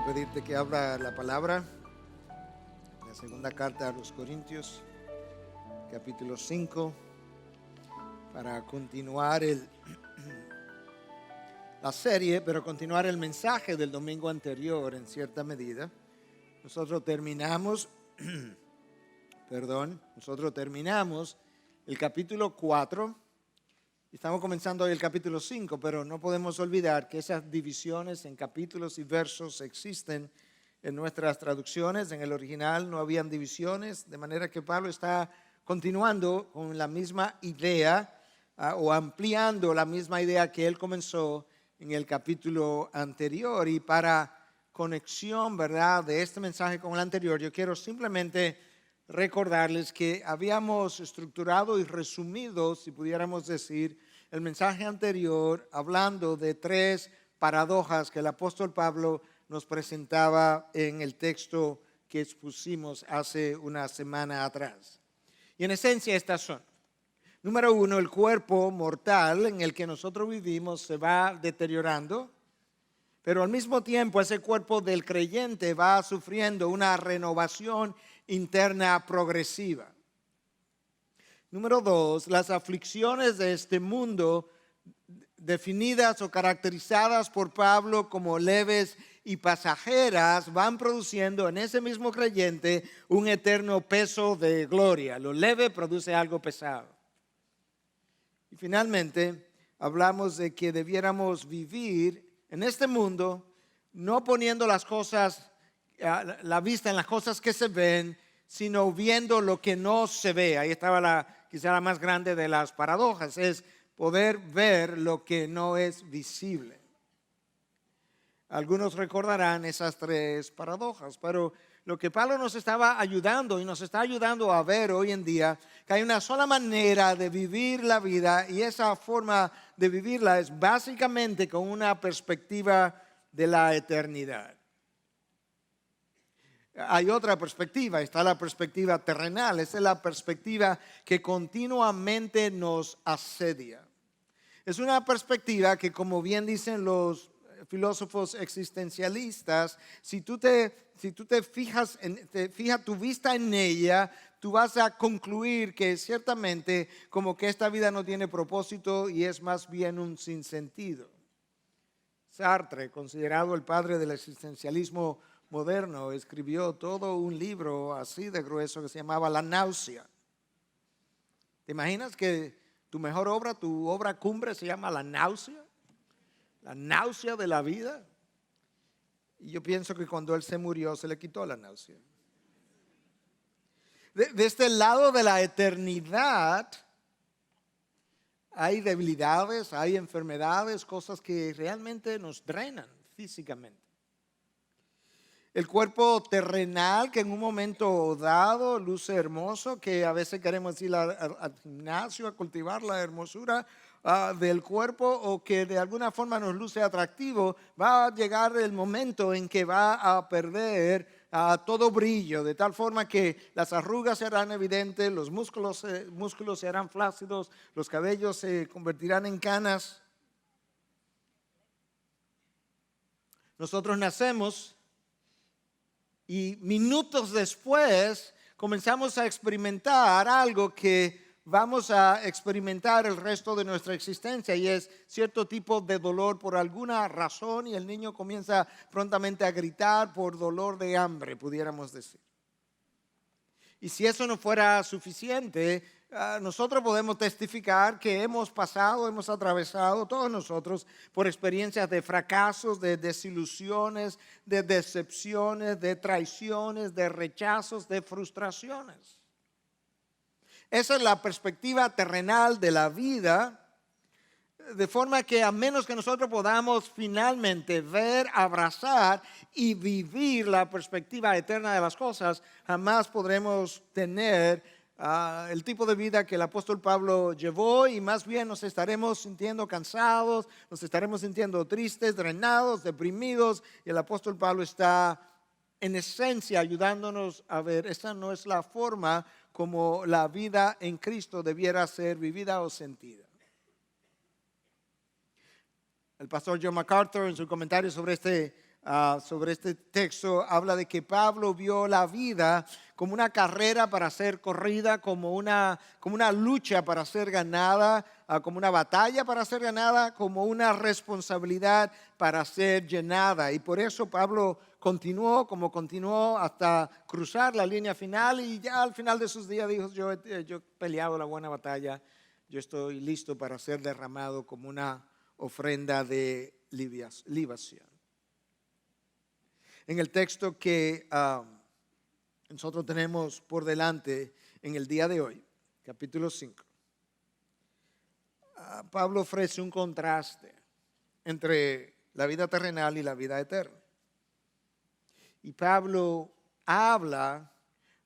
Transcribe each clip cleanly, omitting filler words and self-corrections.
quiero pedirte que abra la palabra, la segunda carta a los Corintios, capítulo 5, para continuar la serie, pero continuar el mensaje del domingo anterior en cierta medida. Nosotros terminamos el capítulo 4. Estamos comenzando hoy el capítulo 5, pero no podemos olvidar que esas divisiones en capítulos y versos existen en nuestras traducciones. En el original no habían divisiones, de manera que Pablo está continuando con la misma idea o ampliando la misma idea que él comenzó en el capítulo anterior. Y para conexión, ¿verdad?, de este mensaje con el anterior, yo quiero simplemente recordarles que habíamos estructurado y resumido, si pudiéramos decir, el mensaje anterior hablando de 3 paradojas que el apóstol Pablo nos presentaba en el texto que expusimos hace una semana atrás. Y en esencia estas son: número 1, el cuerpo mortal en el que nosotros vivimos se va deteriorando, pero al mismo tiempo ese cuerpo del creyente va sufriendo una renovación interna progresiva. Número 2, las aflicciones de este mundo, definidas o caracterizadas por Pablo como leves y pasajeras, van produciendo en ese mismo creyente un eterno peso de gloria. Lo leve produce algo pesado. Y finalmente, hablamos de que debiéramos vivir en este mundo no poniendo las cosas, la vista en las cosas que se ven, sino viendo lo que no se ve. Ahí estaba quizá la más grande de las paradojas, es poder ver lo que no es visible. Algunos recordarán esas 3 paradojas, pero lo que Pablo nos estaba ayudando y nos está ayudando a ver hoy en día, que hay una sola manera de vivir la vida, y esa forma de vivirla es básicamente con una perspectiva de la eternidad. Hay otra perspectiva, está la perspectiva terrenal. Esa es la perspectiva que continuamente nos asedia. Es una perspectiva que, como bien dicen los filósofos existencialistas, si tú te fijas tu vista en ella, tú vas a concluir que ciertamente como que esta vida no tiene propósito y es más bien un sinsentido. Sartre, considerado el padre del existencialismo moderno, escribió todo un libro así de grueso que se llamaba La náusea. ¿Te imaginas que tu mejor obra, tu obra cumbre se llama La náusea? La náusea de la vida. Y yo pienso que cuando él se murió se le quitó la náusea. De este lado de la eternidad hay debilidades, hay enfermedades, cosas que realmente nos drenan físicamente. El cuerpo terrenal, que en un momento dado luce hermoso, que a veces queremos ir al gimnasio a cultivar la hermosura del cuerpo, o que de alguna forma nos luce atractivo, va a llegar el momento en que va a perder todo brillo, de tal forma que las arrugas serán evidentes, los músculos serán flácidos, los cabellos se convertirán en canas. Nosotros nacemos y minutos después comenzamos a experimentar algo que vamos a experimentar el resto de nuestra existencia, y es cierto tipo de dolor por alguna razón, y el niño comienza prontamente a gritar por dolor de hambre, pudiéramos decir. Y si eso no fuera suficiente, nosotros podemos testificar que hemos atravesado todos nosotros por experiencias de fracasos, de desilusiones, de decepciones, de traiciones, de rechazos, de frustraciones. Esa es la perspectiva terrenal de la vida, de forma que a menos que nosotros podamos finalmente ver, abrazar y vivir la perspectiva eterna de las cosas, jamás podremos tener el tipo de vida que el apóstol Pablo llevó, y más bien nos estaremos sintiendo cansados, nos estaremos sintiendo tristes, drenados, deprimidos, y el apóstol Pablo está en esencia ayudándonos a ver, esa no es la forma como la vida en Cristo debiera ser vivida o sentida. El pastor John MacArthur, en su comentario sobre este sobre este texto habla de que Pablo vio la vida como una carrera para ser corrida, como una lucha para ser ganada, como una batalla para ser ganada, como una responsabilidad para ser llenada. Y por eso Pablo continuó hasta cruzar la línea final, y ya al final de sus días dijo: yo he peleado la buena batalla, yo estoy listo para ser derramado como una ofrenda de libación. En el texto que nosotros tenemos por delante en el día de hoy, capítulo 5, Pablo ofrece un contraste entre la vida terrenal y la vida eterna. Y Pablo habla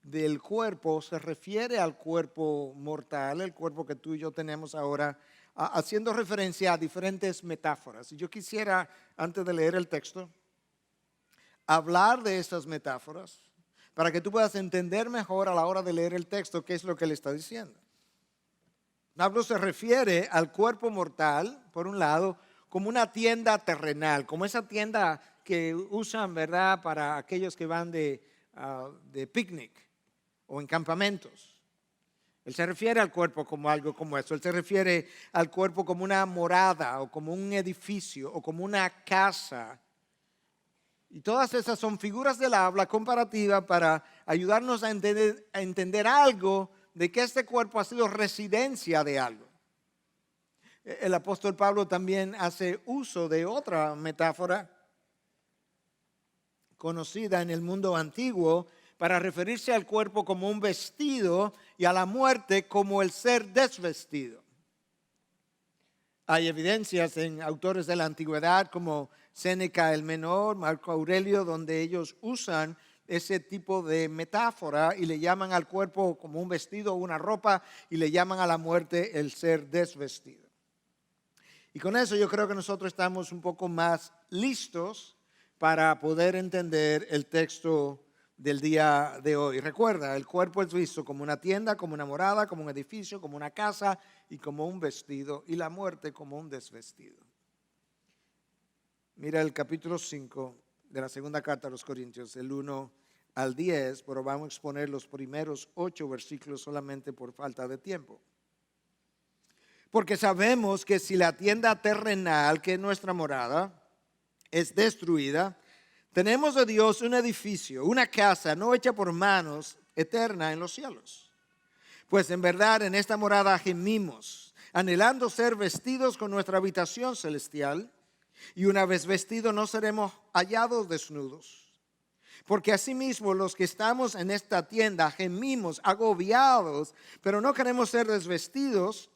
del cuerpo, se refiere al cuerpo mortal, el cuerpo que tú y yo tenemos ahora, haciendo referencia a diferentes metáforas. Y yo quisiera, antes de leer el texto, hablar de estas metáforas para que tú puedas entender mejor a la hora de leer el texto qué es lo que él está diciendo. Pablo se refiere al cuerpo mortal, por un lado, como una tienda terrenal, como esa tienda que usan, ¿verdad?, para aquellos que van de picnic o en campamentos. Él se refiere al cuerpo como algo como eso. Él se refiere al cuerpo como una morada o como un edificio o como una casa. Y todas esas son figuras del habla comparativa para ayudarnos a entender algo de que este cuerpo ha sido residencia de algo. El apóstol Pablo también hace uso de otra metáfora conocida en el mundo antiguo para referirse al cuerpo como un vestido y a la muerte como el ser desvestido. Hay evidencias en autores de la antigüedad como Séneca el Menor, Marco Aurelio, donde ellos usan ese tipo de metáfora y le llaman al cuerpo como un vestido o una ropa, y le llaman a la muerte el ser desvestido. Y con eso yo creo que nosotros estamos un poco más listos para poder entender el texto del día de hoy. Recuerda, el cuerpo es visto como una tienda, como una morada, como un edificio, como una casa y como un vestido, y la muerte como un desvestido. Mira el capítulo 5 de la segunda carta a los Corintios, el 1 al 10, pero vamos a exponer los primeros 8 versículos solamente por falta de tiempo. Porque sabemos que si la tienda terrenal, que es nuestra morada, es destruida, tenemos de Dios un edificio, una casa no hecha por manos, eterna en los cielos. Pues en verdad en esta morada gemimos, anhelando ser vestidos con nuestra habitación celestial, y una vez vestidos no seremos hallados desnudos. Porque asimismo los que estamos en esta tienda gemimos, agobiados, pero no queremos ser desvestidos,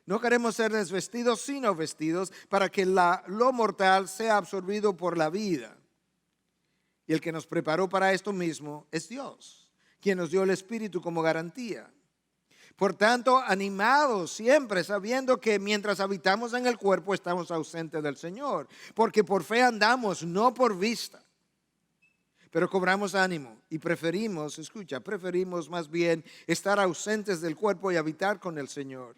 no queremos ser desvestidos, sino vestidos, para que lo mortal sea absorbido por la vida. Y el que nos preparó para esto mismo es Dios, quien nos dio el Espíritu como garantía. Por tanto, animados siempre, sabiendo que mientras habitamos en el cuerpo estamos ausentes del Señor, porque por fe andamos, no por vista. Pero cobramos ánimo y preferimos más bien estar ausentes del cuerpo y habitar con el Señor.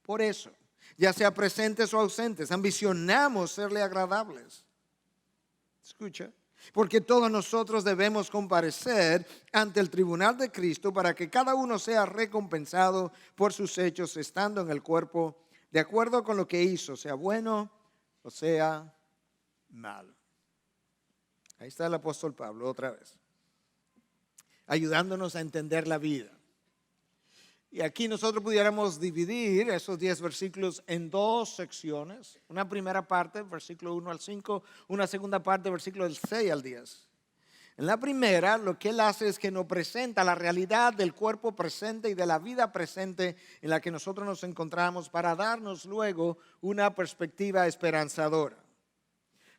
Por eso, ya sea presentes o ausentes, ambicionamos serle agradables. Porque todos nosotros debemos comparecer ante el tribunal de Cristo para que cada uno sea recompensado por sus hechos estando en el cuerpo, de acuerdo con lo que hizo, sea bueno o sea malo. Ahí está el apóstol Pablo otra vez, ayudándonos a entender la vida. Y aquí nosotros pudiéramos dividir esos 10 versículos en 2 secciones. Una primera parte, versículo 1 al 5, una segunda parte, versículo del 6 al 10. En la primera, lo que él hace es que nos presenta la realidad del cuerpo presente y de la vida presente en la que nosotros nos encontramos, para darnos luego una perspectiva esperanzadora,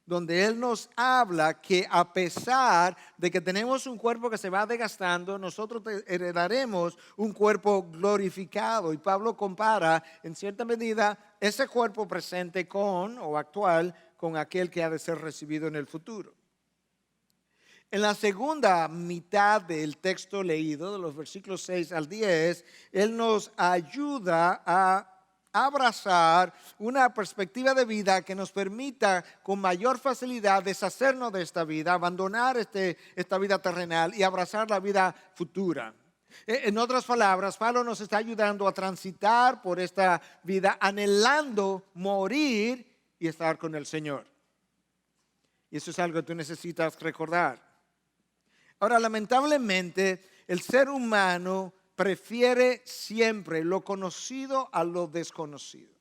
donde él nos habla que a pesar de que tenemos un cuerpo que se va desgastando, nosotros heredaremos un cuerpo glorificado. Y Pablo compara en cierta medida ese cuerpo presente o actual con aquel que ha de ser recibido en el futuro. En la segunda mitad del texto leído, de los versículos 6 al 10, él nos ayuda a abrazar una perspectiva de vida que nos permita con mayor facilidad deshacernos de esta vida, abandonar esta vida terrenal y abrazar la vida futura. En otras palabras, Pablo nos está ayudando a transitar por esta vida anhelando morir y estar con el Señor. Y eso es algo que tú necesitas recordar. Ahora, lamentablemente, el ser humano prefiere siempre lo conocido a lo desconocido,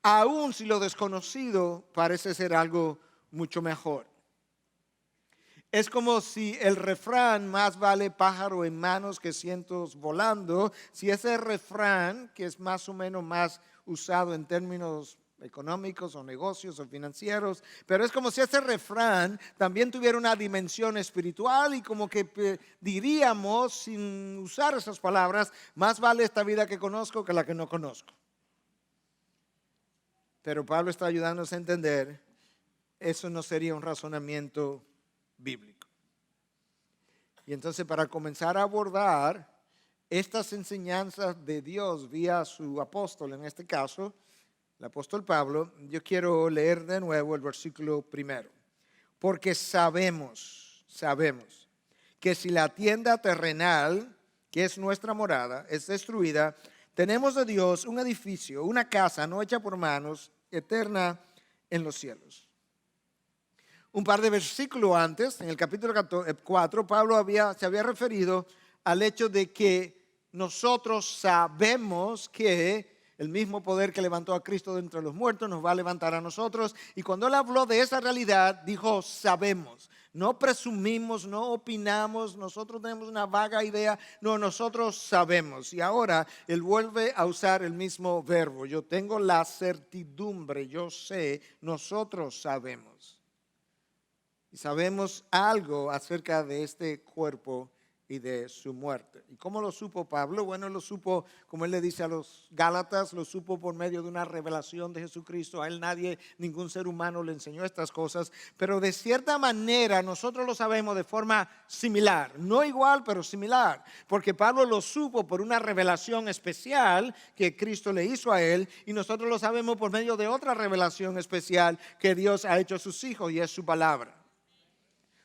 aun si lo desconocido parece ser algo mucho mejor. Es como si el refrán, más vale pájaro en manos que cientos volando, si ese refrán, que es más o menos más usado en términos económicos o negocios o financieros, pero es como si ese refrán también tuviera una dimensión espiritual y como que diríamos, sin usar esas palabras, más vale esta vida que conozco que la que no conozco. Pero Pablo está ayudándonos a entender, eso no sería un razonamiento bíblico. Y entonces, para comenzar a abordar estas enseñanzas de Dios vía su apóstol, en este caso, el apóstol Pablo, yo quiero leer de nuevo el versículo primero. Porque sabemos que si la tienda terrenal, que es nuestra morada, es destruida, tenemos de Dios un edificio, una casa no hecha por manos, eterna en los cielos. Un par de versículos antes, en el capítulo 4, Pablo se había referido al hecho de que nosotros sabemos que el mismo poder que levantó a Cristo de entre los muertos nos va a levantar a nosotros. Y cuando él habló de esa realidad, dijo sabemos. No presumimos, no opinamos, nosotros tenemos una vaga idea. No, nosotros sabemos. Y ahora él vuelve a usar el mismo verbo. Yo tengo la certidumbre, yo sé, nosotros sabemos. Y sabemos algo acerca de este cuerpo y de su muerte. ¿Y cómo lo supo Pablo? Bueno, lo supo, como él le dice a los Gálatas, lo supo por medio de una revelación de Jesucristo. A él nadie, ningún ser humano le enseñó estas cosas, pero de cierta manera nosotros lo sabemos de forma similar, no igual, pero similar, porque Pablo lo supo por una revelación especial que Cristo le hizo a él, y nosotros lo sabemos por medio de otra revelación especial que Dios ha hecho a sus hijos, y es su palabra.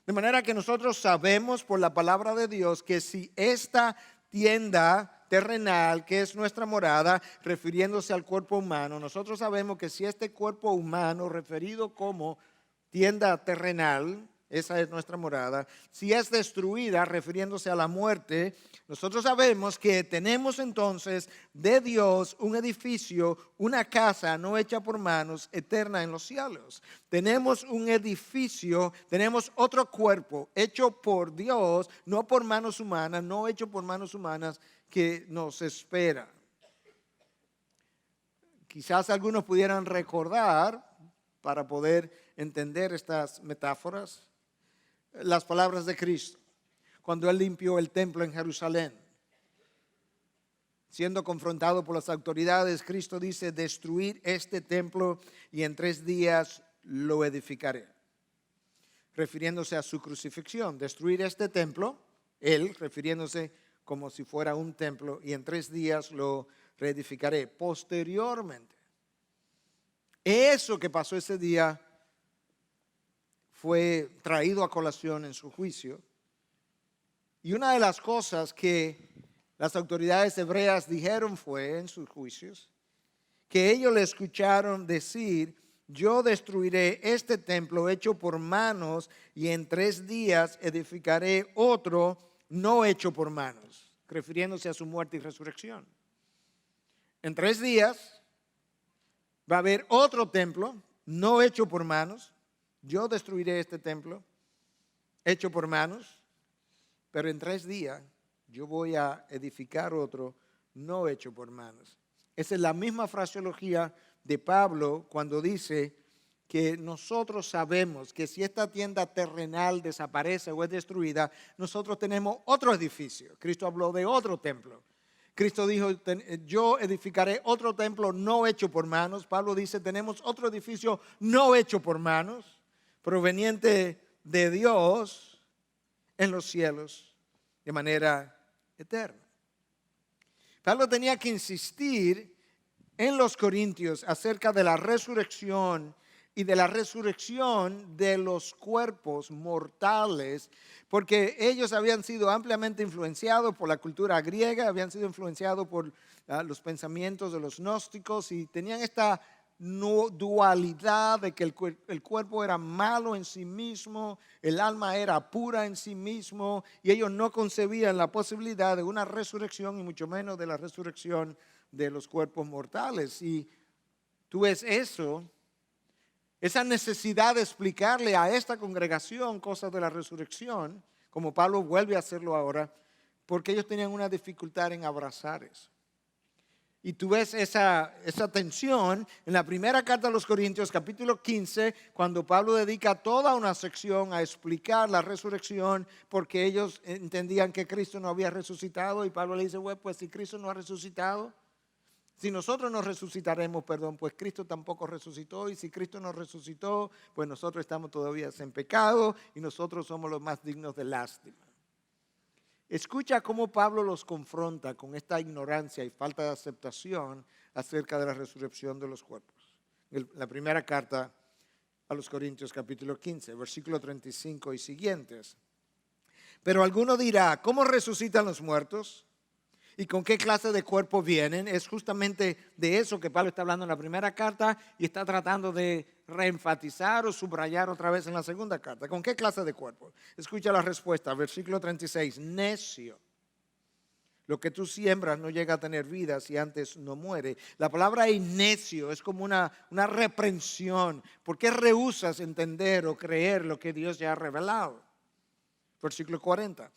De manera que nosotros sabemos por la palabra de Dios que si esta tienda terrenal, que es nuestra morada, refiriéndose al cuerpo humano, nosotros sabemos que si este cuerpo humano, referido como tienda terrenal, esa es nuestra morada, si es destruida, refiriéndose a la muerte, nosotros sabemos que tenemos entonces de Dios un edificio, una casa no hecha por manos, eterna en los cielos. Tenemos un edificio, tenemos otro cuerpo hecho por Dios, no por manos humanas, no hecho por manos humanas, que nos espera. Quizás algunos pudieran recordar, para poder entender estas metáforas, las palabras de Cristo cuando él limpió el templo en Jerusalén. Siendo confrontado por las autoridades, Cristo dice: destruir este templo y en 3 días lo edificaré. Refiriéndose a su crucifixión. Destruir este templo, él refiriéndose como si fuera un templo, y en 3 días lo reedificaré. Posteriormente, eso que pasó ese día fue traído a colación en su juicio. Y una de las cosas que las autoridades hebreas dijeron fue en sus juicios, que ellos le escucharon decir: yo destruiré este templo hecho por manos y en 3 días edificaré otro no hecho por manos, refiriéndose a su muerte y resurrección. En 3 días va a haber otro templo no hecho por manos. Yo destruiré este templo hecho por manos, pero en 3 días yo voy a edificar otro no hecho por manos. Esa es la misma fraseología de Pablo cuando dice que nosotros sabemos que si esta tienda terrenal desaparece o es destruida, nosotros tenemos otro edificio. Cristo habló de otro templo. Cristo dijo: yo edificaré otro templo no hecho por manos. Pablo dice: tenemos otro edificio no hecho por manos, proveniente de Dios en los cielos de manera eterna. Pablo tenía que insistir en los Corintios acerca de la resurrección y de la resurrección de los cuerpos mortales, porque ellos habían sido ampliamente influenciados por la cultura griega, habían sido influenciados por los pensamientos de los gnósticos y tenían esta dualidad de que el cuerpo era malo en sí mismo, el alma era pura en sí mismo, y ellos no concebían la posibilidad de una resurrección y mucho menos de la resurrección de los cuerpos mortales. Y tú ves eso, esa necesidad de explicarle a esta congregación cosas de la resurrección, como Pablo vuelve a hacerlo ahora, porque ellos tenían una dificultad en abrazar eso. Y tú ves esa tensión en la primera carta a los Corintios, capítulo 15, cuando Pablo dedica toda una sección a explicar la resurrección, porque ellos entendían que Cristo no había resucitado, y Pablo le dice, bueno, pues si Cristo no ha resucitado, si nosotros no resucitaremos, pues Cristo tampoco resucitó, y si Cristo no resucitó, pues nosotros estamos todavía en pecado, y nosotros somos los más dignos de lástima. Escucha cómo Pablo los confronta con esta ignorancia y falta de aceptación acerca de la resurrección de los cuerpos. La primera carta a los Corintios, capítulo 15, versículo 35 y siguientes. Pero alguno dirá, ¿cómo resucitan los muertos? ¿Y con qué clase de cuerpo vienen? Es justamente de eso que Pablo está hablando en la primera carta y está tratando de reenfatizar o subrayar otra vez en la segunda carta. ¿Con qué clase de cuerpo? Escucha la respuesta, versículo 36. Necio. Lo que tú siembras no llega a tener vida si antes no muere. La palabra ahí necio es como una reprensión. ¿Por qué rehusas entender o creer lo que Dios ya ha revelado? Versículo 40.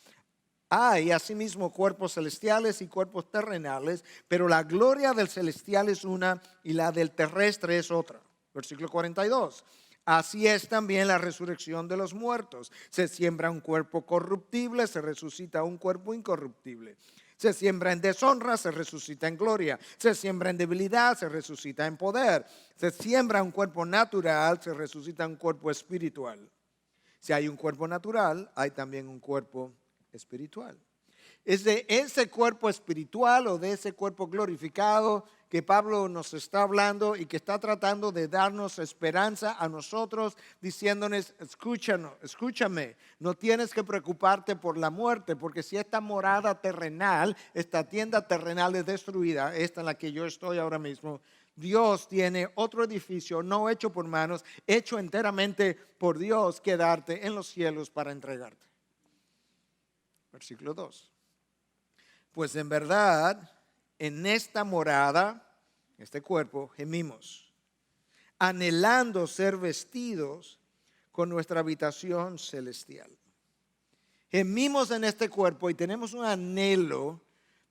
Hay asimismo cuerpos celestiales y cuerpos terrenales, pero la gloria del celestial es una y la del terrestre es otra. Versículo 42. Así es también la resurrección de los muertos. Se siembra un cuerpo corruptible, se resucita un cuerpo incorruptible. Se siembra en deshonra, se resucita en gloria. Se siembra en debilidad, se resucita en poder. Se siembra un cuerpo natural, se resucita un cuerpo espiritual. Si hay un cuerpo natural, hay también un cuerpo espiritual. Es de ese cuerpo espiritual o de ese cuerpo glorificado que Pablo nos está hablando y que está tratando de darnos esperanza a nosotros, diciéndonos, escúchame, no tienes que preocuparte por la muerte, porque si esta morada terrenal, esta tienda terrenal es destruida, esta en la que yo estoy ahora mismo, Dios tiene otro edificio no hecho por manos, hecho enteramente por Dios, que darte en los cielos para entregarte. Versículo 2. Pues en verdad, en esta morada, este cuerpo, gemimos, anhelando ser vestidos con nuestra habitación celestial. Gemimos en este cuerpo y tenemos un anhelo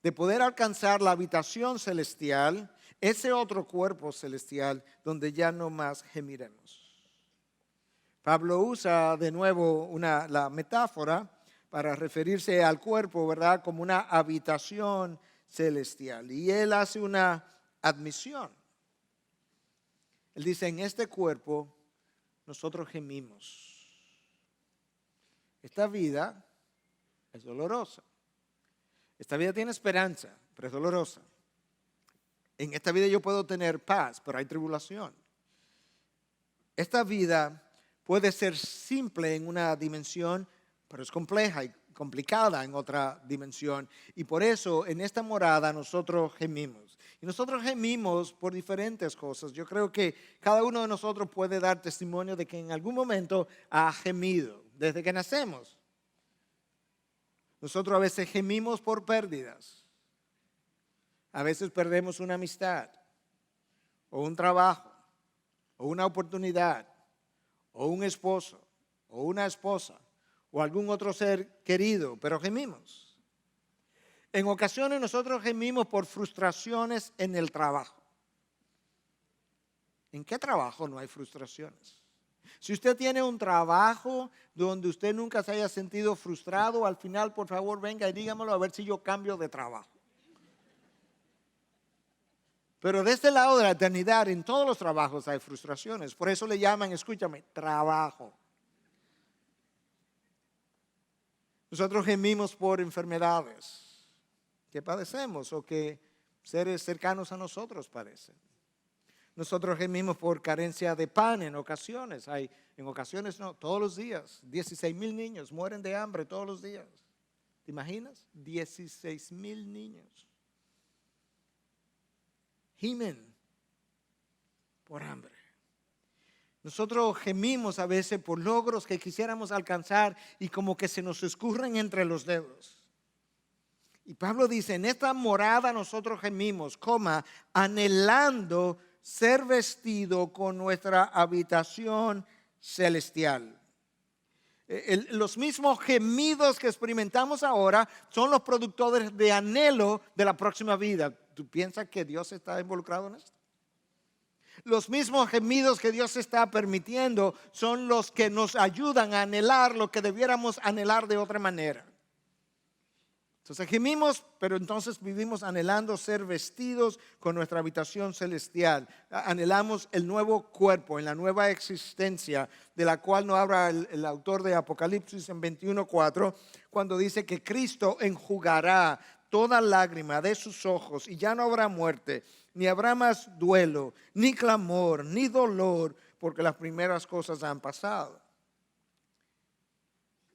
de poder alcanzar la habitación celestial, ese otro cuerpo celestial donde ya no más gemiremos. Pablo usa de nuevo la metáfora para referirse al cuerpo, ¿verdad? Como una habitación celestial. Y él hace una admisión. Él dice, en este cuerpo nosotros gemimos. Esta vida es dolorosa. Esta vida tiene esperanza, pero es dolorosa. En esta vida yo puedo tener paz, pero hay tribulación. Esta vida puede ser simple en una dimensión, pero es compleja y complicada en otra dimensión. Y por eso en esta morada nosotros gemimos. Y nosotros gemimos por diferentes cosas. Yo creo que cada uno de nosotros puede dar testimonio de que en algún momento ha gemido, desde que nacemos. Nosotros a veces gemimos por pérdidas. A veces perdemos una amistad, o un trabajo, o una oportunidad, o un esposo, o una esposa, o algún otro ser querido, pero gemimos. En ocasiones nosotros gemimos por frustraciones en el trabajo. ¿En qué trabajo no hay frustraciones? Si usted tiene un trabajo donde usted nunca se haya sentido frustrado, al final por favor venga y dígamelo a ver si yo cambio de trabajo. Pero de este lado de la eternidad, en todos los trabajos hay frustraciones. Por eso le llaman, escúchame, trabajo. Nosotros gemimos por enfermedades que padecemos o que seres cercanos a nosotros parecen. Nosotros gemimos por carencia de pan en ocasiones. En ocasiones no, todos los días. 16,000 niños mueren de hambre todos los días. ¿Te imaginas? 16,000 niños gimen por hambre. Nosotros gemimos a veces por logros que quisiéramos alcanzar y como que se nos escurren entre los dedos. Y Pablo dice, en esta morada nosotros gemimos, anhelando ser vestido con nuestra habitación celestial. Los mismos gemidos que experimentamos ahora son los productores de anhelo de la próxima vida. ¿Tú piensas que Dios está involucrado en esto? Los mismos gemidos que Dios está permitiendo son los que nos ayudan a anhelar lo que debiéramos anhelar de otra manera. Entonces gemimos, pero entonces vivimos anhelando ser vestidos con nuestra habitación celestial. Anhelamos el nuevo cuerpo, en la nueva existencia, de la cual nos habla el autor de Apocalipsis en 21:4, cuando dice que Cristo enjugará toda lágrima de sus ojos y ya no habrá muerte, ni habrá más duelo, ni clamor, ni dolor, porque las primeras cosas han pasado.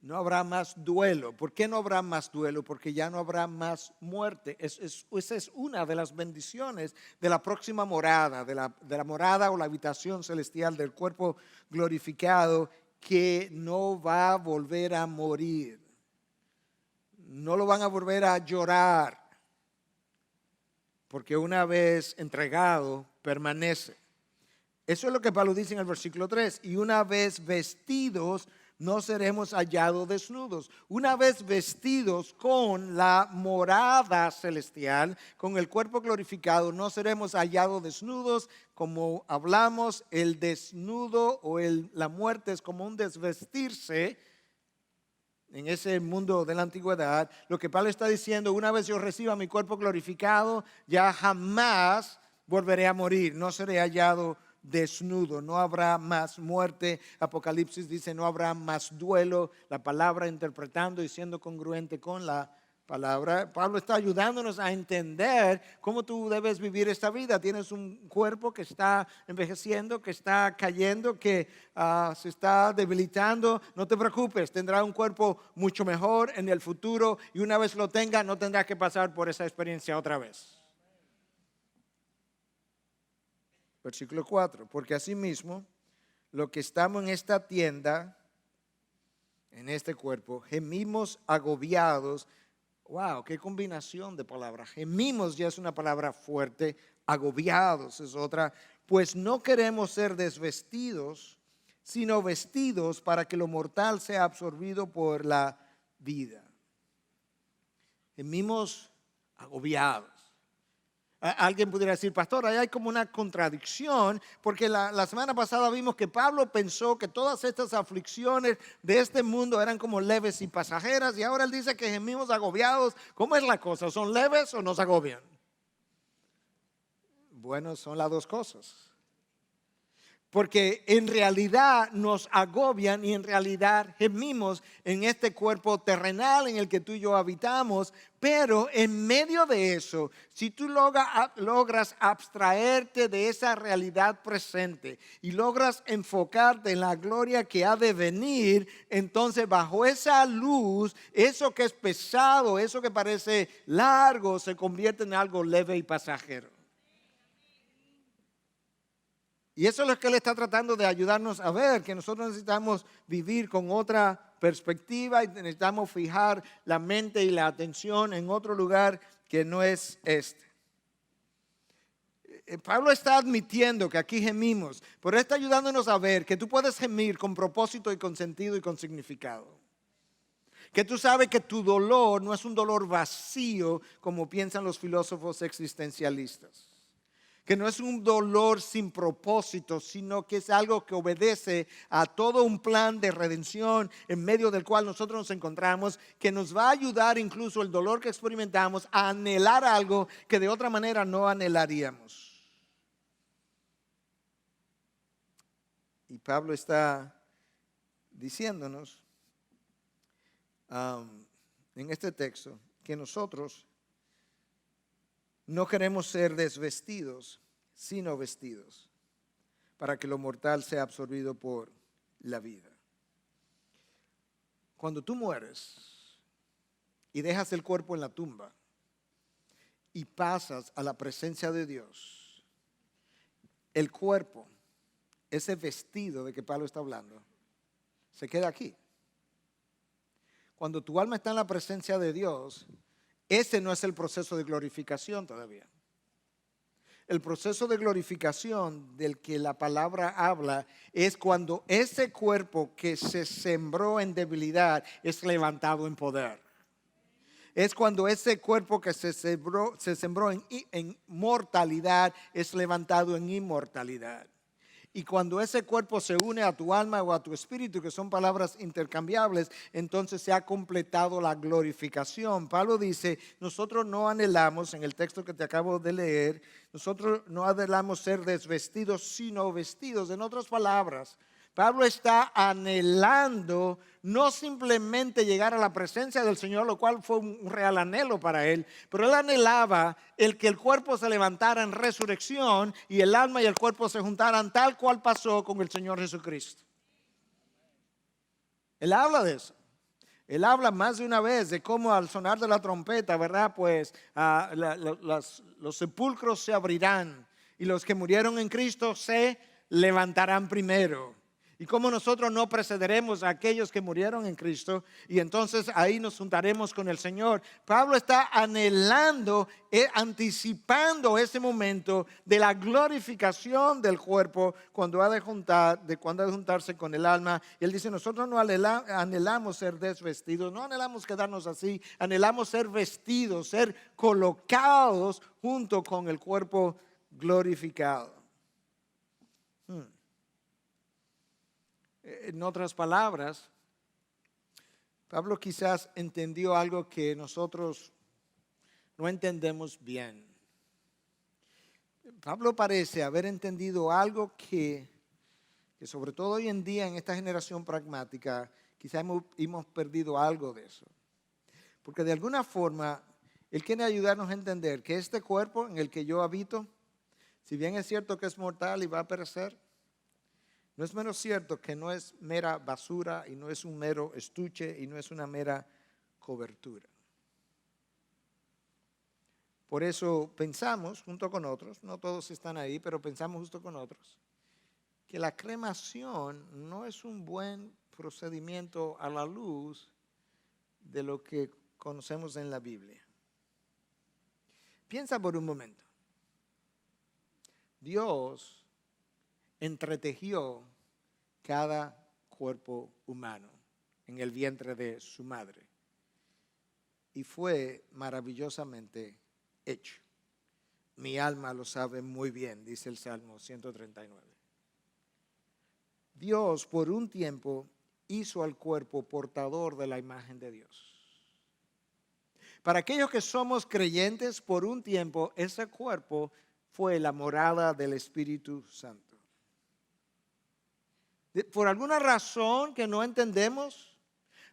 No habrá más duelo. ¿Por qué no habrá más duelo? Porque ya no habrá más muerte. Esa es una de las bendiciones de la próxima morada, de la morada o la habitación celestial del cuerpo glorificado, que no va a volver a morir. No lo van a volver a llorar, porque una vez entregado permanece. Eso es lo que Pablo dice en el versículo 3. Y una vez vestidos, no seremos hallados desnudos. Una vez vestidos con la morada celestial, con el cuerpo glorificado, no seremos hallados desnudos. Como hablamos, el desnudo o la muerte es como un desvestirse en ese mundo de la antigüedad. Lo que Pablo está diciendo, una vez yo reciba mi cuerpo glorificado, ya jamás volveré a morir, no seré hallado desnudo, no habrá más muerte. Apocalipsis dice no habrá más duelo. La palabra interpretando y siendo congruente con la palabra. Pablo está ayudándonos a entender cómo tú debes vivir esta vida. Tienes un cuerpo que está envejeciendo, que está cayendo, que se está debilitando. No te preocupes, tendrá un cuerpo mucho mejor en el futuro y una vez lo tenga no tendrás que pasar por esa experiencia otra vez. Versículo 4, porque asimismo, lo que estamos en esta tienda, en este cuerpo, gemimos agobiados. Wow, qué combinación de palabras. Gemimos ya es una palabra fuerte, agobiados es otra, pues no queremos ser desvestidos, sino vestidos para que lo mortal sea absorbido por la vida. Gemimos agobiados. Alguien pudiera decir, pastor, ahí hay como una contradicción, porque la semana pasada vimos que Pablo pensó que todas estas aflicciones de este mundo eran como leves y pasajeras, y ahora él dice que gemimos agobiados. ¿Cómo es la cosa? ¿Son leves o nos agobian? Bueno, son las dos cosas. Porque en realidad nos agobian y en realidad gemimos en este cuerpo terrenal en el que tú y yo habitamos. Pero en medio de eso, si tú logras abstraerte de esa realidad presente y logras enfocarte en la gloria que ha de venir, entonces bajo esa luz, eso que es pesado, eso que parece largo, se convierte en algo leve y pasajero. Y eso es lo que él está tratando de ayudarnos a ver, que nosotros necesitamos vivir con otra perspectiva y necesitamos fijar la mente y la atención en otro lugar que no es este. Pablo está admitiendo que aquí gemimos, pero está ayudándonos a ver que tú puedes gemir con propósito y con sentido y con significado. Que tú sabes que tu dolor no es un dolor vacío como piensan los filósofos existencialistas. Que no es un dolor sin propósito, sino que es algo que obedece a todo un plan de redención en medio del cual nosotros nos encontramos, que nos va a ayudar incluso el dolor que experimentamos a anhelar algo que de otra manera no anhelaríamos. Y Pablo está diciéndonos en este texto que nosotros No queremos ser desvestidos, sino vestidos, para que lo mortal sea absorbido por la vida. Cuando tú mueres y dejas el cuerpo en la tumba y pasas a la presencia de Dios, el cuerpo, ese vestido de que Pablo está hablando, se queda aquí. Cuando tu alma está en la presencia de Dios, ese no es el proceso de glorificación todavía. El proceso de glorificación del que la palabra habla es cuando ese cuerpo que se sembró en debilidad es levantado en poder. Es cuando ese cuerpo que se sembró en mortalidad es levantado en inmortalidad. Y cuando ese cuerpo se une a tu alma o a tu espíritu, que son palabras intercambiables, entonces se ha completado la glorificación. Pablo dice, nosotros no anhelamos, en el texto que te acabo de leer, nosotros no anhelamos ser desvestidos, sino vestidos. En otras palabras, Pablo está anhelando no simplemente llegar a la presencia del Señor, lo cual fue un real anhelo para él, pero él anhelaba el que el cuerpo se levantara en resurrección y el alma y el cuerpo se juntaran tal cual pasó con el Señor Jesucristo. Él habla de eso. Él habla más de una vez de cómo al sonar de la trompeta, ¿verdad? Pues los sepulcros se abrirán y los que murieron en Cristo se levantarán primero. Y cómo nosotros no precederemos a aquellos que murieron en Cristo y entonces ahí nos juntaremos con el Señor. Pablo está anhelando, anticipando ese momento de la glorificación del cuerpo cuando ha de juntarse con el alma. Y él dice, nosotros no anhelamos ser desvestidos, no anhelamos quedarnos así, anhelamos ser vestidos, ser colocados junto con el cuerpo glorificado. En otras palabras, Pablo quizás entendió algo que nosotros no entendemos bien. Pablo parece haber entendido algo que sobre todo hoy en día en esta generación pragmática, quizás hemos perdido algo de eso. Porque de alguna forma, él quiere ayudarnos a entender que este cuerpo en el que yo habito, si bien es cierto que es mortal y va a perecer, no es menos cierto que no es mera basura y no es un mero estuche y no es una mera cobertura. Por eso pensamos, junto con otros, no todos están ahí, pero pensamos junto con otros, que la cremación no es un buen procedimiento a la luz de lo que conocemos en la Biblia. Piensa por un momento. Dios entretejió cada cuerpo humano en el vientre de su madre y fue maravillosamente hecho. Mi alma lo sabe muy bien, dice el Salmo 139. Dios por un tiempo hizo al cuerpo portador de la imagen de Dios. Para aquellos que somos creyentes, por un tiempo ese cuerpo fue la morada del Espíritu Santo. Por alguna razón que no entendemos,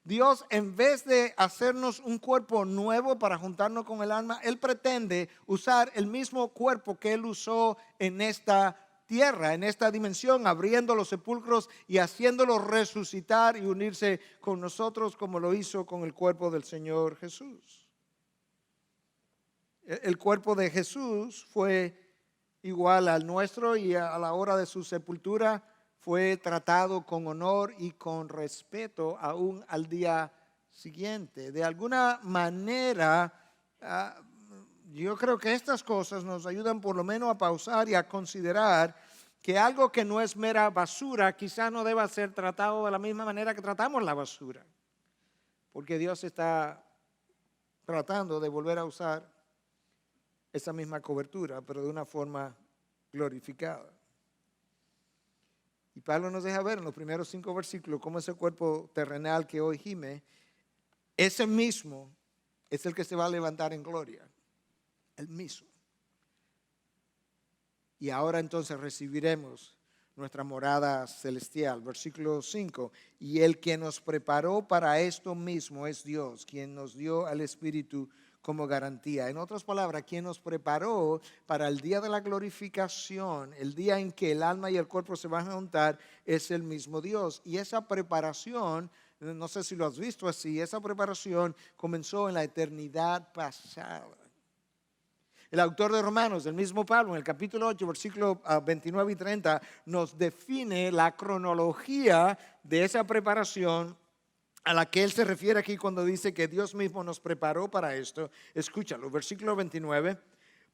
Dios, en vez de hacernos un cuerpo nuevo para juntarnos con el alma, Él pretende usar el mismo cuerpo que Él usó en esta tierra, en esta dimensión, abriendo los sepulcros y haciéndolos resucitar y unirse con nosotros como lo hizo con el cuerpo del Señor Jesús. El cuerpo de Jesús fue igual al nuestro y a la hora de su sepultura fue tratado con honor y con respeto aún al día siguiente. De alguna manera, yo creo que estas cosas nos ayudan por lo menos a pausar y a considerar que algo que no es mera basura quizás no deba ser tratado de la misma manera que tratamos la basura. Porque Dios está tratando de volver a usar esa misma cobertura, pero de una forma glorificada. Y Pablo nos deja ver en los primeros 5 versículos cómo ese cuerpo terrenal que hoy gime, ese mismo es el que se va a levantar en gloria. El mismo. Y ahora entonces recibiremos nuestra morada celestial. Versículo 5. Y el que nos preparó para esto mismo es Dios, quien nos dio al Espíritu como garantía. En otras palabras, quien nos preparó para el día de la glorificación, el día en que el alma y el cuerpo se van a juntar, es el mismo Dios. Y esa preparación, no sé si lo has visto así, esa preparación comenzó en la eternidad pasada. El autor de Romanos, el mismo Pablo, en el capítulo 8, versículos 29 y 30, nos define la cronología de esa preparación a la que él se refiere aquí cuando dice que Dios mismo nos preparó para esto. Escúchalo, versículo 29.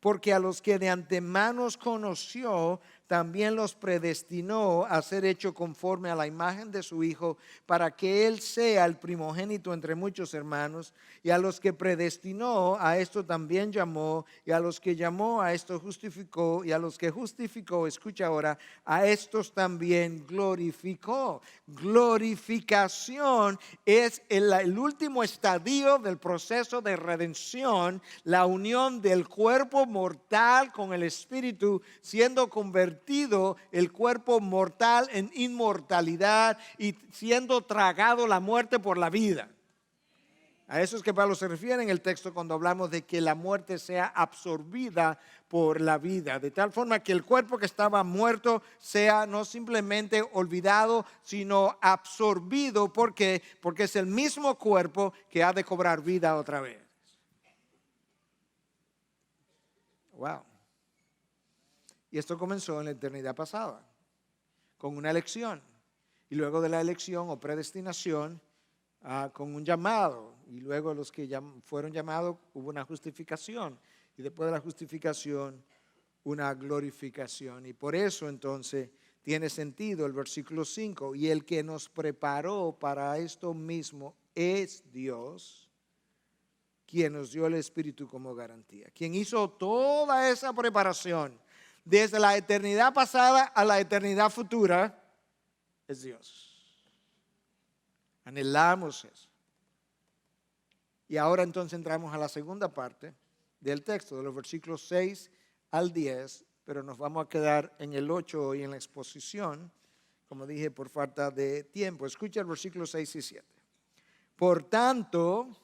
Porque a los que de antemano conoció, también los predestinó a ser hecho conforme a la imagen de su Hijo, para que Él sea el primogénito entre muchos hermanos. Y a los que predestinó, a esto también llamó. Y a los que llamó, a esto justificó. Y a los que justificó, escucha ahora, a estos también glorificó. Glorificación es el último estadio del proceso de redención, la unión del cuerpo mortal con el espíritu, siendo convertido el cuerpo mortal en inmortalidad y siendo tragado la muerte por la vida. A eso es que Pablo se refiere en el texto cuando hablamos de que la muerte sea absorbida por la vida, de tal forma que el cuerpo que estaba muerto sea no simplemente olvidado, sino absorbido. ¿Por qué? Porque es el mismo cuerpo que ha de cobrar vida otra vez. Wow. Y esto comenzó en la eternidad pasada, con una elección. Y luego de la elección o predestinación, con un llamado. Y luego los que fueron llamados, hubo una justificación. Y después de la justificación, una glorificación. Y por eso entonces tiene sentido el versículo 5. Y el que nos preparó para esto mismo es Dios, quien nos dio el Espíritu como garantía. Quien hizo toda esa preparación desde la eternidad pasada a la eternidad futura es Dios. Anhelamos eso. Y ahora entonces entramos a la segunda parte del texto, de los versículos 6 al 10, pero nos vamos a quedar en el 8 hoy en la exposición, como dije, por falta de tiempo. Escucha el versículo 6 y 7. Por tanto,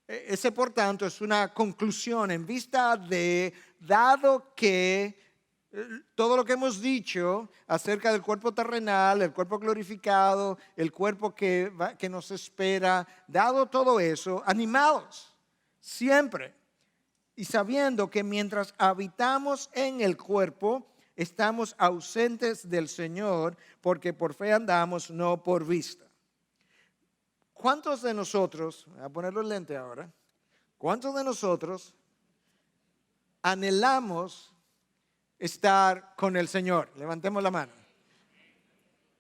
ese por tanto es una conclusión en vista de, dado que todo lo que hemos dicho acerca del cuerpo terrenal, el cuerpo glorificado, el cuerpo que nos espera, dado todo eso, animados siempre y sabiendo que mientras habitamos en el cuerpo, estamos ausentes del Señor, porque por fe andamos, no por vista. ¿Cuántos de nosotros, voy a poner los lentes ahora, cuántos de nosotros anhelamos estar con el Señor? Levantemos la mano.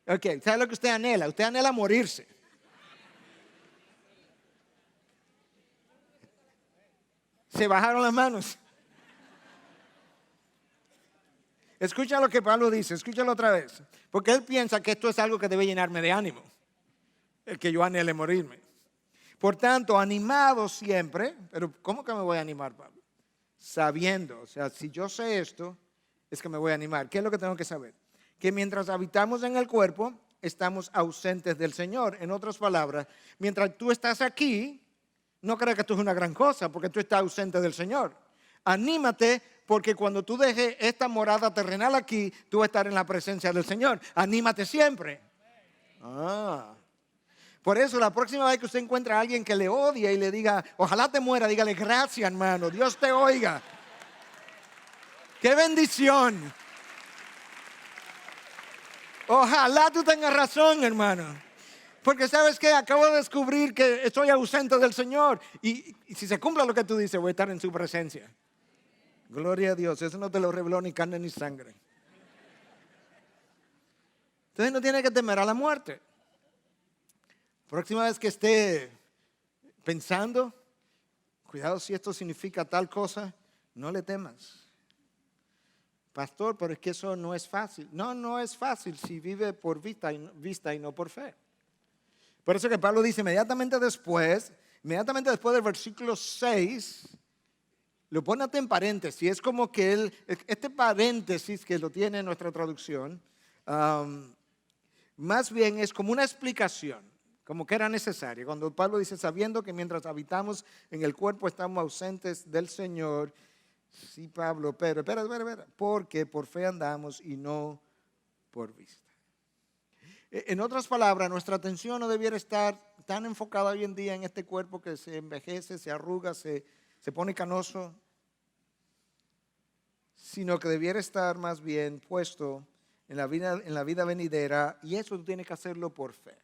Ok, ¿sabe lo que usted anhela? Usted anhela morirse. Se bajaron las manos. Escucha lo que Pablo dice, escúchalo otra vez. Porque él piensa que esto es algo que debe llenarme de ánimo, el que yo anhele morirme. Por tanto, animado siempre, pero ¿cómo que me voy a animar, Pablo? Sabiendo, o sea, si yo sé esto, es que me voy a animar. ¿Qué es lo que tengo que saber? Que mientras habitamos en el cuerpo, estamos ausentes del Señor. En otras palabras, mientras tú estás aquí, no creas que esto es una gran cosa, porque tú estás ausente del Señor. Anímate, porque cuando tú dejes esta morada terrenal aquí, tú vas a estar en la presencia del Señor. Anímate siempre. Por eso la próxima vez que usted encuentre a alguien que le odia y le diga, ojalá te muera, dígale, gracias, hermano, Dios te oiga. ¡Qué bendición! Ojalá tú tengas razón, hermano. Porque sabes que acabo de descubrir que estoy ausente del Señor. Y si se cumple lo que tú dices, voy a estar en su presencia. Gloria a Dios, eso no te lo reveló ni carne ni sangre. Entonces no tiene que temer a la muerte. Próxima vez que esté pensando, cuidado si esto significa tal cosa, no le temas. Pastor, pero es que eso no es fácil. No, no es fácil si vive por vista y no por fe. Por eso que Pablo dice inmediatamente después del versículo 6, lo pone en paréntesis. Es como que este paréntesis que lo tiene en nuestra traducción, más bien es como una explicación. como que era necesaria. Cuando Pablo dice, sabiendo que mientras habitamos en el cuerpo estamos ausentes del Señor. Sí, Pablo, pero, espera, porque por fe andamos y no por vista. En otras palabras, nuestra atención no debiera estar tan enfocada hoy en día en este cuerpo que se envejece, se arruga, se pone canoso, sino que debiera estar más bien puesto en la vida venidera, y eso tú tienes que hacerlo por fe.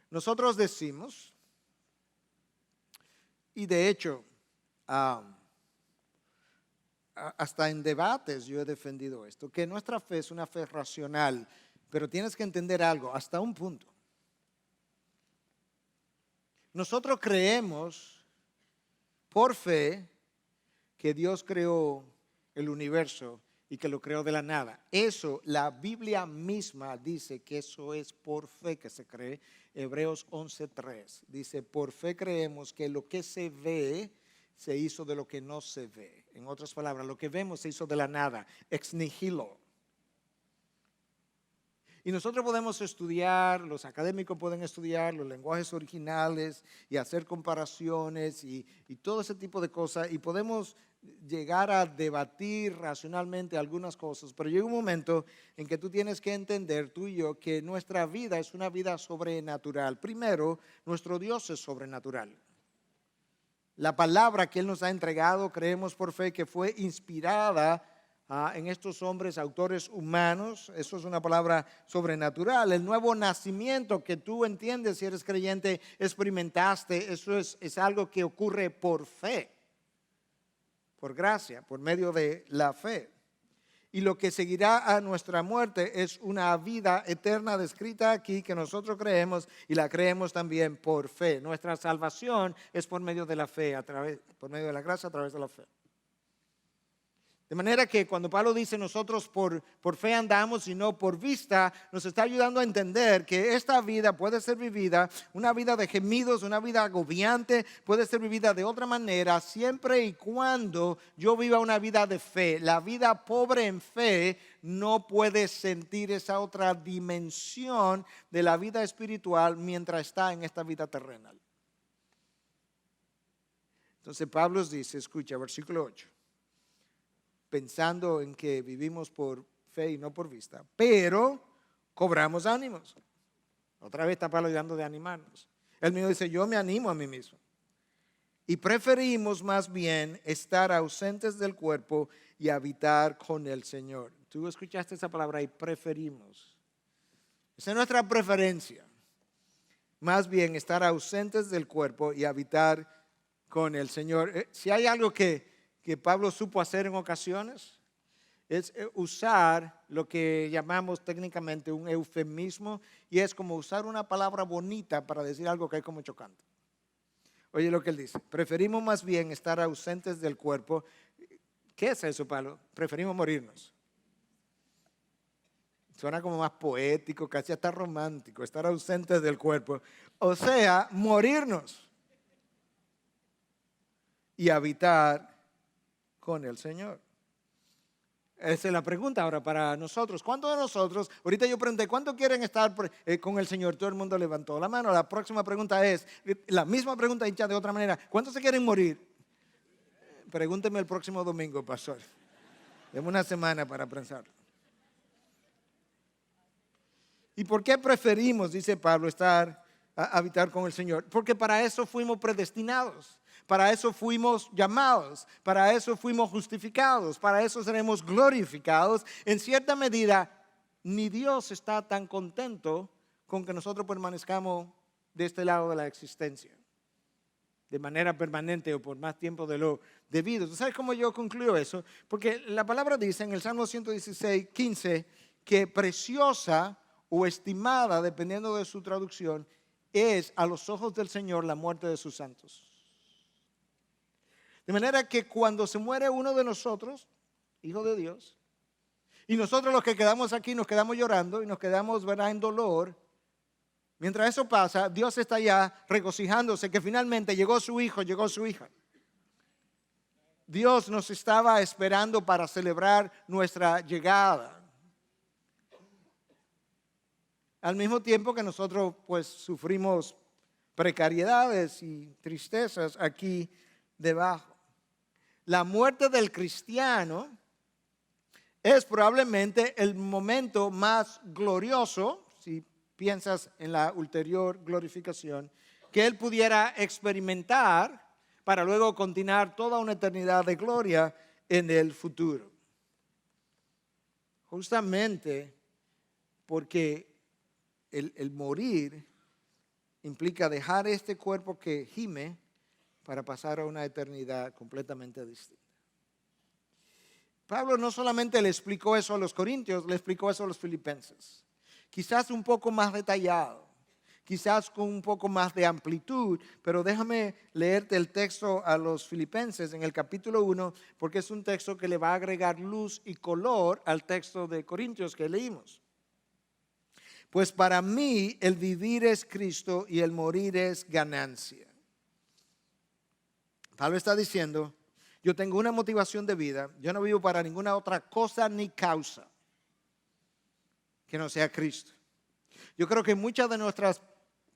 Nosotros decimos, y de hecho, hasta en debates yo he defendido esto, que nuestra fe es una fe racional, pero tienes que entender algo, hasta un punto. Nosotros creemos por fe que Dios creó el universo y que lo creó de la nada. Eso, la Biblia misma dice que eso es por fe que se cree. Hebreos 11:3 dice, por fe creemos que lo que se ve se hizo de lo que no se ve. En otras palabras, lo que vemos se hizo de la nada, ex nihilo. Y nosotros podemos estudiar, los académicos pueden estudiar los lenguajes originales y hacer comparaciones y todo ese tipo de cosas, y podemos llegar a debatir racionalmente algunas cosas, pero llega un momento en que tú tienes que entender, tú y yo, que nuestra vida es una vida sobrenatural. Primero, nuestro Dios es sobrenatural. La palabra que Él nos ha entregado, creemos por fe que fue inspirada en estos hombres, autores humanos. Eso es una palabra sobrenatural. El nuevo nacimiento que tú entiendes, si eres creyente, experimentaste, eso es algo que ocurre por fe, por gracia, por medio de la fe. Y lo que seguirá a nuestra muerte es una vida eterna descrita aquí que nosotros creemos, y la creemos también por fe. Nuestra salvación es por medio de la fe, por medio de la gracia a través de la fe. De manera que cuando Pablo dice nosotros por fe andamos y no por vista, nos está ayudando a entender que esta vida puede ser vivida, una vida de gemidos, una vida agobiante, puede ser vivida de otra manera, siempre y cuando yo viva una vida de fe. La vida pobre en fe no puede sentir esa otra dimensión de la vida espiritual mientras está en esta vida terrenal. Entonces Pablo dice, escucha, versículo 8. Pensando en que vivimos por fe y no por vista, pero cobramos ánimos. Otra vez está Pablo hablando de animarnos. Él mismo dice, yo me animo a mí mismo. Y preferimos más bien estar ausentes del cuerpo y habitar con el Señor. Tú escuchaste esa palabra ahí, preferimos. Esa es nuestra preferencia. Más bien estar ausentes del cuerpo y habitar con el Señor. Si hay algo que Pablo supo hacer en ocasiones, es usar lo que llamamos técnicamente un eufemismo, y es como usar una palabra bonita para decir algo que es como chocante. Oye lo que él dice, preferimos más bien estar ausentes del cuerpo. ¿Qué es eso, Pablo? Preferimos morirnos. Suena como más poético, casi hasta romántico, estar ausentes del cuerpo. O sea, morirnos y habitar con el Señor. Esa es la pregunta ahora para nosotros. ¿Cuántos de nosotros, ahorita yo pregunté, ¿cuántos quieren estar con el Señor? Todo el mundo levantó la mano. La próxima pregunta es, la misma pregunta hecha de otra manera, ¿cuántos se quieren morir? Pregúnteme el próximo domingo, pastor. Deme una semana para pensar. ¿Y por qué preferimos, dice Pablo, habitar con el Señor? Porque para eso fuimos predestinados. Para eso fuimos llamados, para eso fuimos justificados, para eso seremos glorificados. En cierta medida, ni Dios está tan contento con que nosotros permanezcamos de este lado de la existencia, de manera permanente o por más tiempo de lo debido. ¿Tú sabes cómo yo concluyo eso? Porque la palabra dice en el Salmo 116:15 que preciosa o estimada, dependiendo de su traducción, es a los ojos del Señor la muerte de sus santos. De manera que cuando se muere uno de nosotros, hijo de Dios, y nosotros los que quedamos aquí nos quedamos llorando y nos quedamos, ¿verdad?, en dolor, mientras eso pasa, Dios está ya regocijándose que finalmente llegó su hijo, llegó su hija. Dios nos estaba esperando para celebrar nuestra llegada. al mismo tiempo que nosotros pues sufrimos precariedades y tristezas aquí debajo. La muerte del cristiano es probablemente el momento más glorioso, si piensas en la ulterior glorificación, que él pudiera experimentar para luego continuar toda una eternidad de gloria en el futuro. Justamente porque el morir implica dejar este cuerpo que gime para pasar a una eternidad completamente distinta. Pablo no solamente le explicó eso a los corintios, le explicó eso a los filipenses. Quizás un poco más detallado, quizás con un poco más de amplitud, pero déjame leerte el texto a los filipenses en el capítulo 1, porque es un texto que le va a agregar luz y color al texto de Corintios que leímos. Pues para mí el vivir es Cristo y el morir es ganancia. Pablo está diciendo, yo tengo una motivación de vida, yo no vivo para ninguna otra cosa ni causa que no sea Cristo. Yo creo que muchas de nuestras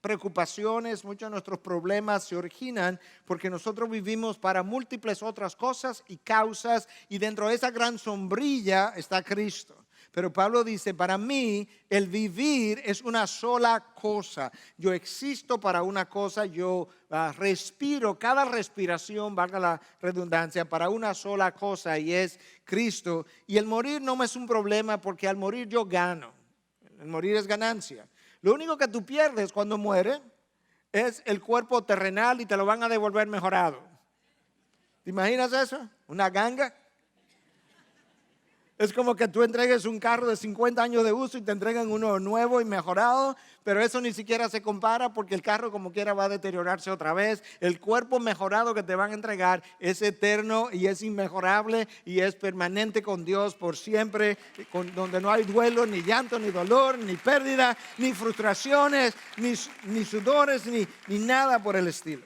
preocupaciones, muchos de nuestros problemas se originan porque nosotros vivimos para múltiples otras cosas y causas, y dentro de esa gran sombrilla está Cristo. Pero Pablo dice, para mí el vivir es una sola cosa. Yo existo para una cosa, yo respiro, cada respiración, valga la redundancia, para una sola cosa, y es Cristo. Y el morir no me es un problema porque al morir yo gano. El morir es ganancia. Lo único que tú pierdes cuando mueres es el cuerpo terrenal y te lo van a devolver mejorado. ¿Te imaginas eso? Una ganga. Es como que tú entregues un carro de 50 años de uso y te entregan uno nuevo y mejorado, pero eso ni siquiera se compara porque el carro como quiera va a deteriorarse otra vez. El cuerpo mejorado que te van a entregar es eterno y es inmejorable y es permanente con Dios por siempre, donde no hay duelo, ni llanto, ni dolor, ni pérdida, ni frustraciones, ni sudores, ni nada por el estilo.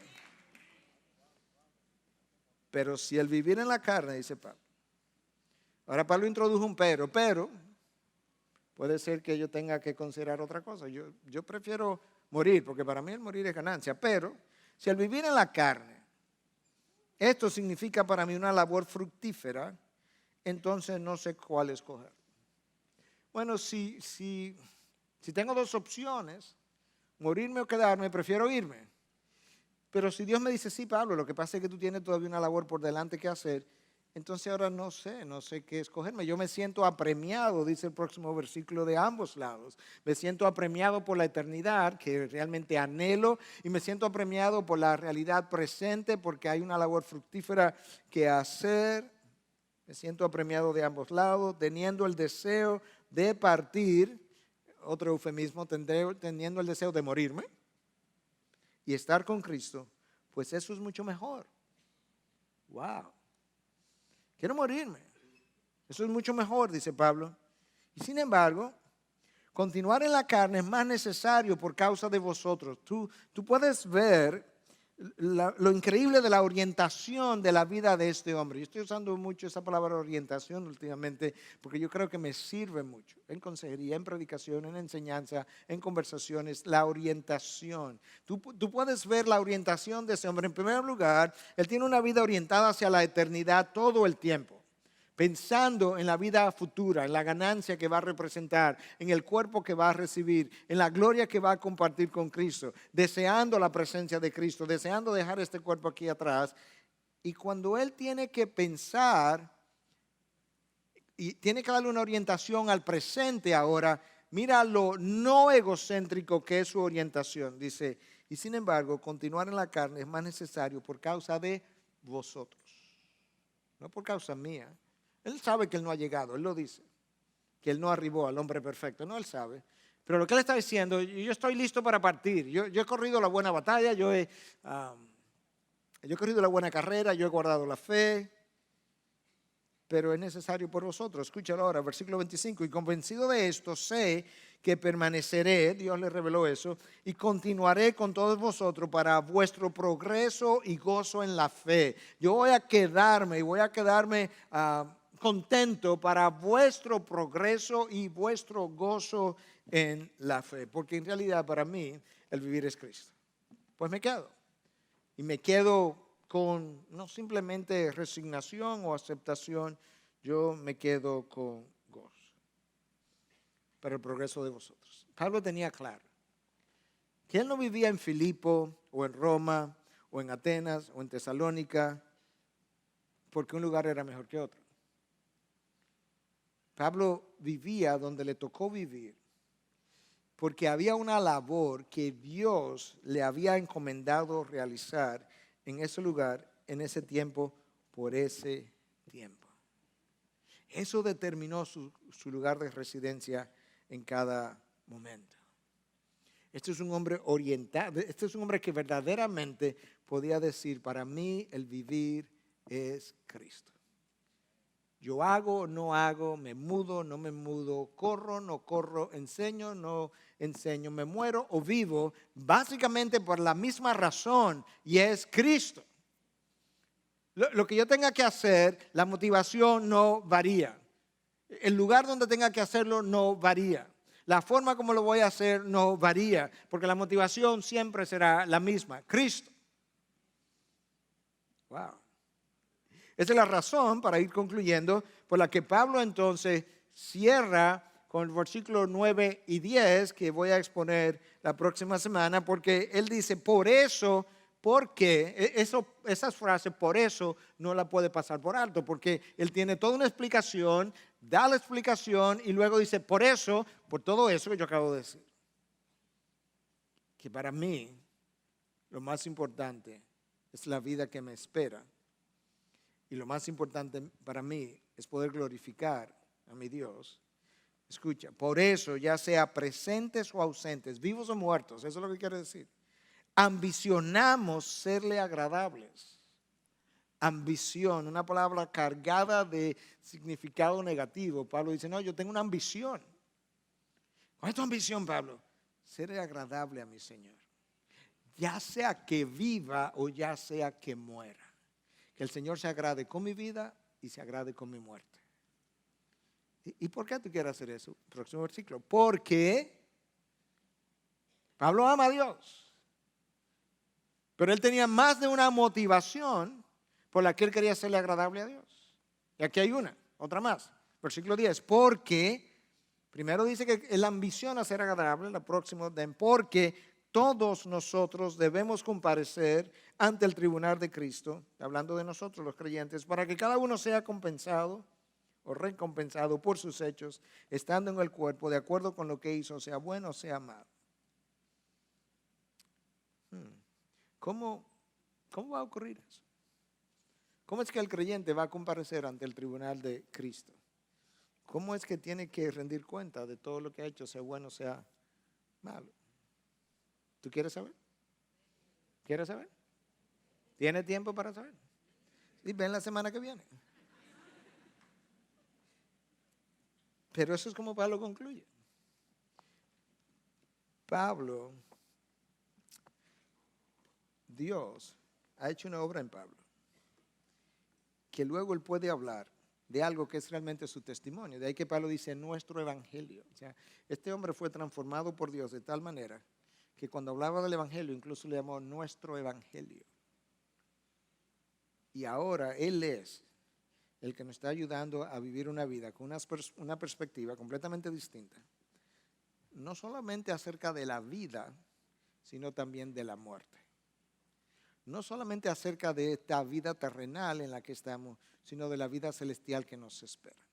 Pero si el vivir en la carne, dice Pablo. Ahora Pablo introdujo un pero puede ser que yo tenga que considerar otra cosa. Yo prefiero morir, porque para mí el morir es ganancia. Pero si al vivir en la carne, esto significa para mí una labor fructífera, entonces no sé cuál escoger. Bueno, si tengo dos opciones, morirme o quedarme, prefiero irme. Pero si Dios me dice, sí, Pablo, lo que pasa es que tú tienes todavía una labor por delante que hacer, entonces ahora no sé qué escogerme. Yo me siento apremiado, dice el próximo versículo, de ambos lados. Me siento apremiado por la eternidad, que realmente anhelo, y me siento apremiado por la realidad presente, porque hay una labor fructífera que hacer. Me siento apremiado de ambos lados, teniendo el deseo de partir, otro eufemismo, teniendo el deseo de morirme y estar con Cristo, pues eso es mucho mejor. Wow. Quiero morirme. Eso es mucho mejor, dice Pablo. Y sin embargo, continuar en la carne es más necesario por causa de vosotros. Tú puedes ver lo increíble de la orientación de la vida de este hombre. Yo estoy usando mucho esa palabra orientación últimamente porque yo creo que me sirve mucho en consejería, en predicación, en enseñanza, en conversaciones. La orientación. Tú puedes ver la orientación de ese hombre. En primer lugar, él tiene una vida orientada hacia la eternidad todo el tiempo, pensando en la vida futura, en la ganancia que va a representar, en el cuerpo que va a recibir, en la gloria que va a compartir con Cristo, deseando la presencia de Cristo, deseando dejar este cuerpo aquí atrás. Y cuando él tiene que pensar y tiene que darle una orientación al presente ahora, mira lo no egocéntrico que es su orientación. Dice, y sin embargo, continuar en la carne es más necesario por causa de vosotros, no por causa mía. Él sabe que él no ha llegado, él lo dice, que él no arribó al hombre perfecto, no, él sabe. Pero lo que él está diciendo, yo estoy listo para partir, yo he corrido la buena batalla, yo he corrido la buena carrera, yo he guardado la fe, pero es necesario por vosotros. Escúchalo ahora, versículo 25, y convencido de esto, sé que permaneceré, Dios le reveló eso, y continuaré con todos vosotros para vuestro progreso y gozo en la fe. Yo voy a quedarme contento para vuestro progreso y vuestro gozo en la fe. Porque en realidad para mí el vivir es Cristo. Pues me quedo. Y me quedo con no simplemente resignación o aceptación, yo me quedo con gozo para el progreso de vosotros. Pablo tenía claro que él no vivía en Filipo o en Roma o en Atenas o en Tesalónica porque un lugar era mejor que otro. Pablo vivía donde le tocó vivir porque había una labor que Dios le había encomendado realizar en ese lugar, en ese tiempo, por ese tiempo. Eso determinó su lugar de residencia en cada momento. Este es un hombre orientado, este es un hombre que verdaderamente podía decir, para mí el vivir es Cristo. Yo hago, no hago, me mudo, no me mudo, corro, no corro, enseño, no enseño, me muero o vivo, básicamente por la misma razón, y es Cristo. Lo que yo tenga que hacer, la motivación no varía. El lugar donde tenga que hacerlo no varía. La forma como lo voy a hacer no varía, porque la motivación siempre será la misma, Cristo. Wow. Esa es la razón, para ir concluyendo, por la que Pablo entonces cierra con el versículo 9 y 10, que voy a exponer la próxima semana, porque él dice, por eso, porque, esas frases, por eso, no la puede pasar por alto, porque él tiene toda una explicación, da la explicación y luego dice, por eso, por todo eso que yo acabo de decir. Que para mí, lo más importante es la vida que me espera. Y lo más importante para mí es poder glorificar a mi Dios. Escucha, por eso, ya sea presentes o ausentes, vivos o muertos, eso es lo que quiere decir. Ambicionamos serle agradables. Ambición, una palabra cargada de significado negativo. Pablo dice, no, yo tengo una ambición. ¿Cuál es tu ambición, Pablo? Serle agradable a mi Señor. Ya sea que viva o ya sea que muera. Que el Señor se agrade con mi vida y se agrade con mi muerte. ¿Y por qué tú quieres hacer eso? Próximo versículo. Porque Pablo ama a Dios. Pero él tenía más de una motivación por la que él quería serle agradable a Dios. Y aquí hay otra más. Versículo 10. Porque, primero dice que la ambición a ser agradable, la próxima, porque todos nosotros debemos comparecer ante el tribunal de Cristo, hablando de nosotros los creyentes, para que cada uno sea compensado o recompensado por sus hechos, estando en el cuerpo, de acuerdo con lo que hizo, sea bueno o sea malo. ¿Cómo va a ocurrir eso? ¿Cómo es que el creyente va a comparecer ante el tribunal de Cristo? ¿Cómo es que tiene que rendir cuenta de todo lo que ha hecho, sea bueno o sea malo? ¿Tú quieres saber? ¿Quieres saber? ¿Tiene tiempo para saber? Y ven la semana que viene. Pero eso es como Pablo concluye. Pablo, Dios ha hecho una obra en Pablo, que luego él puede hablar de algo que es realmente su testimonio. De ahí que Pablo dice nuestro evangelio. O sea, este hombre fue transformado por Dios de tal manera que cuando hablaba del evangelio incluso le llamó nuestro evangelio. Y ahora él es el que nos está ayudando a vivir una vida con una perspectiva completamente distinta. No solamente acerca de la vida, sino también de la muerte. No solamente acerca de esta vida terrenal en la que estamos, sino de la vida celestial que nos espera.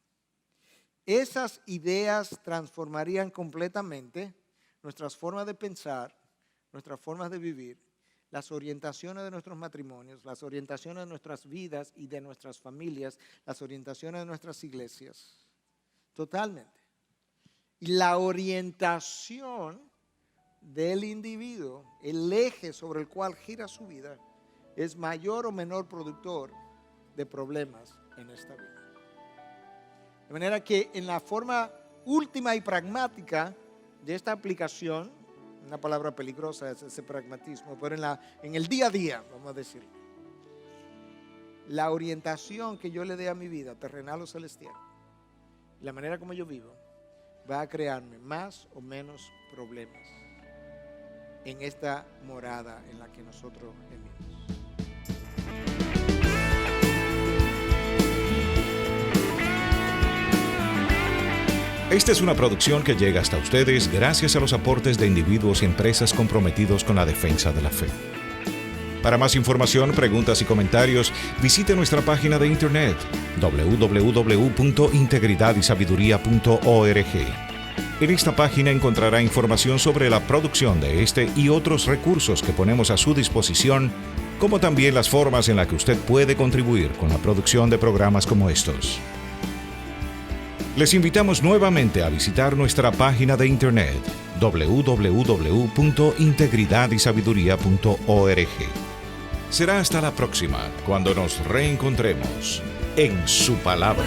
Esas ideas transformarían completamente nuestras formas de pensar, nuestras formas de vivir, las orientaciones de nuestros matrimonios, las orientaciones de nuestras vidas y de nuestras familias, las orientaciones de nuestras iglesias. Totalmente. Y la orientación del individuo, el eje sobre el cual gira su vida, es mayor o menor productor de problemas en esta vida. De manera que en la forma última y pragmática de esta aplicación, una palabra peligrosa es ese pragmatismo, pero en el día a día, vamos a decirlo. la orientación que yo le dé a mi vida, terrenal o celestial, la manera como yo vivo, va a crearme más o menos problemas en esta morada en la que nosotros vivimos. Esta es una producción que llega hasta ustedes gracias a los aportes de individuos y empresas comprometidos con la defensa de la fe. Para más información, preguntas y comentarios, visite nuestra página de internet www.integridadysabiduría.org. En esta página encontrará información sobre la producción de este y otros recursos que ponemos a su disposición, como también las formas en las que usted puede contribuir con la producción de programas como estos. Les invitamos nuevamente a visitar nuestra página de internet www.integridadysabiduría.org. Será hasta la próxima, cuando nos reencontremos en su palabra.